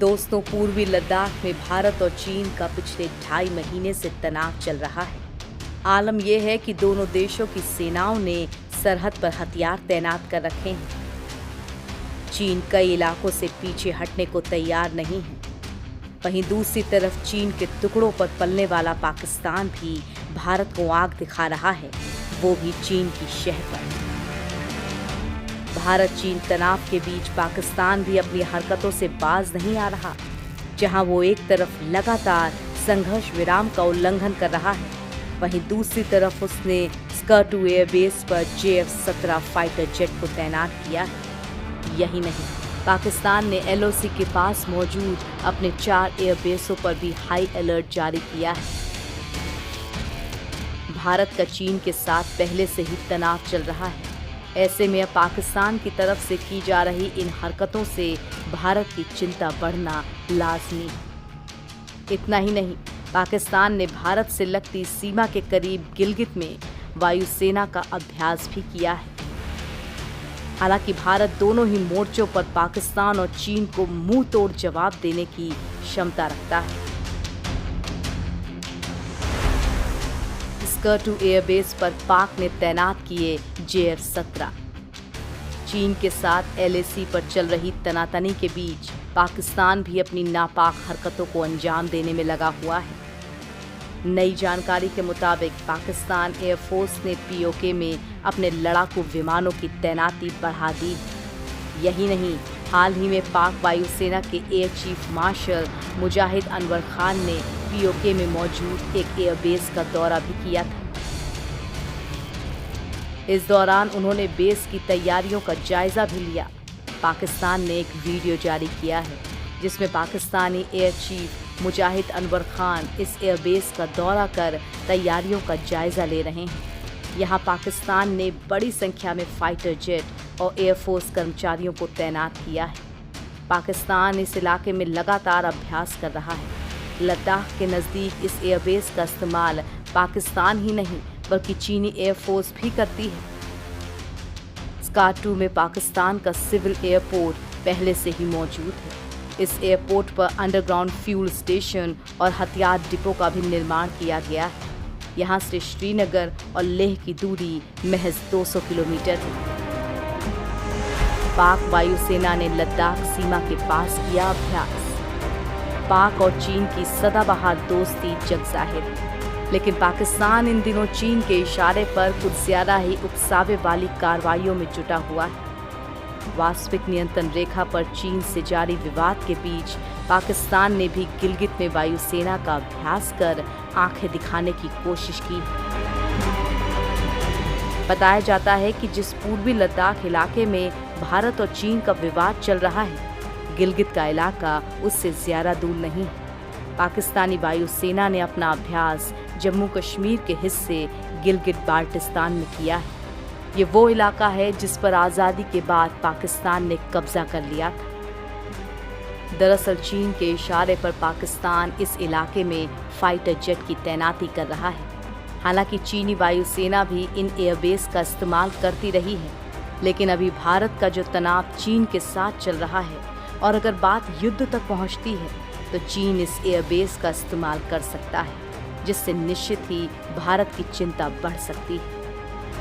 दोस्तों, पूर्वी लद्दाख में भारत और चीन का पिछले 2.5 महीने से तनाव चल रहा है। आलम यह है कि दोनों देशों की सेनाओं ने सरहद पर हथियार तैनात कर रखे हैं। चीन कई इलाकों से पीछे हटने को तैयार नहीं है। वहीं दूसरी तरफ चीन के टुकड़ों पर पलने वाला पाकिस्तान भी भारत को आग दिखा रहा है, वो भी चीन की शह पर। भारत चीन तनाव के बीच पाकिस्तान भी अपनी हरकतों से बाज नहीं आ रहा। जहां वो एक तरफ लगातार संघर्ष विराम का उल्लंघन कर रहा है, वहीं दूसरी तरफ उसने स्कर्टू एयरबेस पर JF-17 फाइटर जेट को तैनात किया है। यही नहीं, पाकिस्तान ने LOC के पास मौजूद अपने 4 एयरबेसों पर भी हाई अलर्ट जारी किया है। भारत का चीन के साथ पहले से ही तनाव चल रहा है। ऐसे में पाकिस्तान की तरफ से की जा रही इन हरकतों से भारत की चिंता बढ़ना लाजमी है। इतना ही नहीं, पाकिस्तान ने भारत से लगती सीमा के करीब गिलगित में वायुसेना का अभ्यास भी किया है। हालांकि भारत दोनों ही मोर्चों पर पाकिस्तान और चीन को मुंह तोड़ जवाब देने की क्षमता रखता है। स्कर्टू एयरबेस पर पाक ने तैनात किए JF-17। चीन के साथ LAC पर चल रही तनातनी के बीच पाकिस्तान भी अपनी नापाक हरकतों को अंजाम देने में लगा हुआ है। नई जानकारी के मुताबिक पाकिस्तान एयरफोर्स ने POK में अपने लड़ाकू विमानों की तैनाती बढ़ा दी। यही नहीं, हाल ही में पाक वायुसेना के एयर चीफ मार्शल मुजाहिद अनवर खान ने POK में मौजूद एक एयरबेस का दौरा भी किया था। इस दौरान उन्होंने बेस की तैयारियों का जायजा भी लिया। पाकिस्तान ने एक वीडियो जारी किया है जिसमें पाकिस्तानी एयर चीफ मुजाहिद अनवर खान इस एयरबेस का दौरा कर तैयारियों का जायजा ले रहे हैं। यहाँ पाकिस्तान ने बड़ी संख्या में फाइटर जेट और एयरफोर्स कर्मचारियों को तैनात किया है। पाकिस्तान इस इलाके में लगातार अभ्यास कर रहा है। लद्दाख के नज़दीक इस एयरबेस का इस्तेमाल पाकिस्तान ही नहीं बल्कि चीनी एयरफोर्स भी करती है। स्कर्टू में पाकिस्तान का सिविल एयरपोर्ट पहले से ही मौजूद है। इस एयरपोर्ट पर अंडरग्राउंड फ्यूल स्टेशन और हथियार डिपो का भी निर्माण किया गया है। यहाँ से श्रीनगर और लेह की दूरी महज 200 किलोमीटर है। पाक वायुसेना ने लद्दाख सीमा के पास किया अभ्यास। पाक और चीन की सदाबहार दोस्ती जग जाहिर है, लेकिन पाकिस्तान इन दिनों चीन के इशारे पर कुछ ज्यादा ही उकसावे वाली कार्रवाइयों में जुटा हुआ है। वास्तविक नियंत्रण रेखा पर चीन से जारी विवाद के बीच पाकिस्तान ने भी गिलगित में वायुसेना का अभ्यास कर आंखें दिखाने की कोशिश की है। बताया जाता है कि जिस पूर्वी लद्दाख इलाके में भारत और चीन का विवाद चल रहा है, गिलगित का इलाका उससे ज्यादा दूर नहीं है। पाकिस्तानी वायुसेना ने अपना अभ्यास जम्मू कश्मीर के हिस्से गिलगित बाल्टिस्तान में किया है। ये वो इलाका है जिस पर आज़ादी के बाद पाकिस्तान ने कब्जा कर लिया था। दरअसल चीन के इशारे पर पाकिस्तान इस इलाके में फाइटर जेट की तैनाती कर रहा है। हालांकि चीनी वायुसेना भी इन एयरबेस का इस्तेमाल करती रही है, लेकिन अभी भारत का जो तनाव चीन के साथ चल रहा है और अगर बात युद्ध तक पहुंचती है तो चीन इस एयरबेस का इस्तेमाल कर सकता है, जिससे निश्चित ही भारत की चिंता बढ़ सकती है।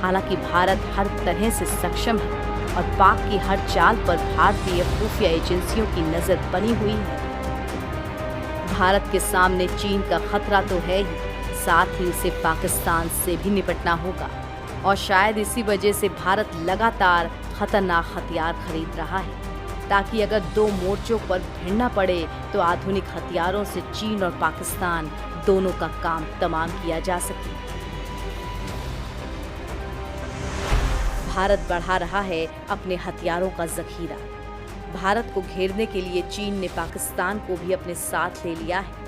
हालांकि भारत हर तरह से सक्षम है और पाक की हर चाल पर भारतीय खुफिया एजेंसियों की नजर बनी हुई है। भारत के सामने चीन का खतरा तो है ही, साथ ही उसे पाकिस्तान से भी निपटना होगा और शायद इसी वजह से भारत लगातार खतरनाक हथियार खरीद रहा है, ताकि अगर दो मोर्चों पर भिड़ना पड़े तो आधुनिक हथियारों से चीन और पाकिस्तान दोनों का काम तमाम किया जा सके। भारत बढ़ा रहा है अपने हथियारों का जखीरा। भारत को घेरने के लिए चीन ने पाकिस्तान को भी अपने साथ ले लिया है।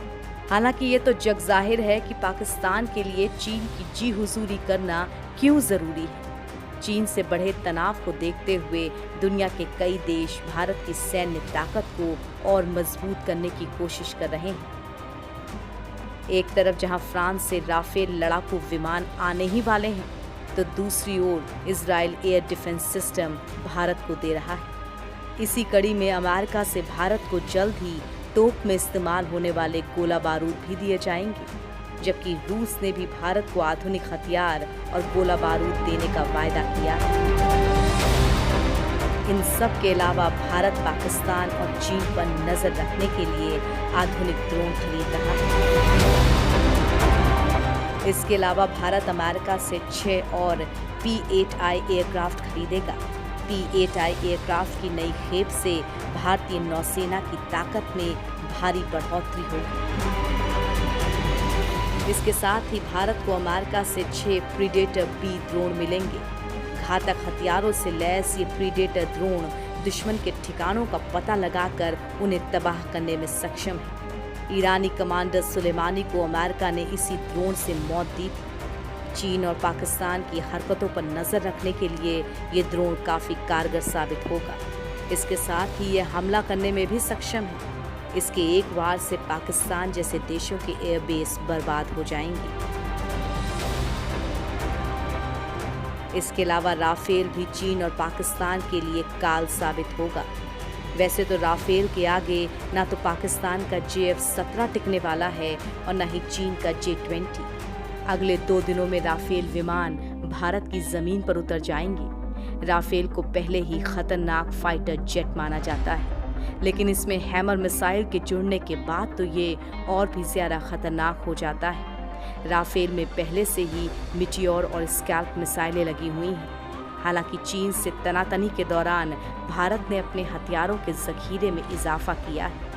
हालांकि ये तो जग जाहिर है कि पाकिस्तान के लिए चीन की जी हुजूरी करना क्यों जरूरी है। चीन से बढ़े तनाव को देखते हुए दुनिया के कई देश भारत की सैन्य ताकत को और मजबूत करने की कोशिश कर रहे हैं। एक तरफ जहां फ्रांस से राफेल लड़ाकू विमान आने ही वाले हैं, तो दूसरी ओर Israel air defence system Bharat को दे रहा है। इसी कड़ी में अमेरिका से भारत को जल्द ही तोप में इस्तेमाल होने वाले गोला बारूद भी दिए जाएंगे, जबकि रूस ने भी भारत को आधुनिक हथियार और गोला बारूद देने का वायदा किया है। इन सब के अलावा भारत पाकिस्तान और चीन पर नजर रखने के लिए आधुनिक ड्रोन खरीद रहा है। इसके अलावा भारत अमेरिका से 6 और P-8I एयरक्राफ्ट खरीदेगा। P-8I एयरक्राफ्ट की नई खेप से भारतीय नौसेना की ताकत में भारी बढ़ोतरी होगी। इसके साथ ही भारत को अमेरिका से 6 प्रीडेटर B ड्रोन मिलेंगे। घातक हथियारों से लैस ये प्रीडेटर ड्रोन दुश्मन के ठिकानों का पता लगाकर उन्हें तबाह करने में सक्षम है। ईरानी कमांडर सुलेमानी को अमेरिका ने इसी ड्रोन से मौत दी थी। चीन और पाकिस्तान की हरकतों पर नजर रखने के लिए ये ड्रोन काफी कारगर साबित होगा। इसके साथ ही ये हमला करने में भी सक्षम है। इसके एक वार से पाकिस्तान जैसे देशों के एयरबेस बर्बाद हो जाएंगे। इसके अलावा राफेल भी चीन और पाकिस्तान के लिए काल साबित होगा। वैसे तो राफेल के आगे ना तो पाकिस्तान का JF-17 टिकने वाला है और न ही चीन का J-20। अगले 2 दिनों में राफेल विमान भारत की जमीन पर उतर जाएंगे। राफेल को पहले ही खतरनाक फाइटर जेट माना जाता है, लेकिन इसमें हैमर मिसाइल के जुड़ने के बाद तो ये और भी ज्यादा खतरनाक हो जाता है। राफेल में पहले से ही मिटियोर और स्कैल्प मिसाइलें लगी हुई हैं। हालांकि चीन से तनातनी के दौरान भारत ने अपने हथियारों के जखीरे में इजाफा किया है।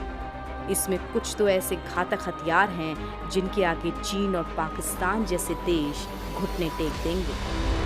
इसमें कुछ तो ऐसे घातक हथियार हैं जिनके आगे चीन और पाकिस्तान जैसे देश घुटने टेक देंगे।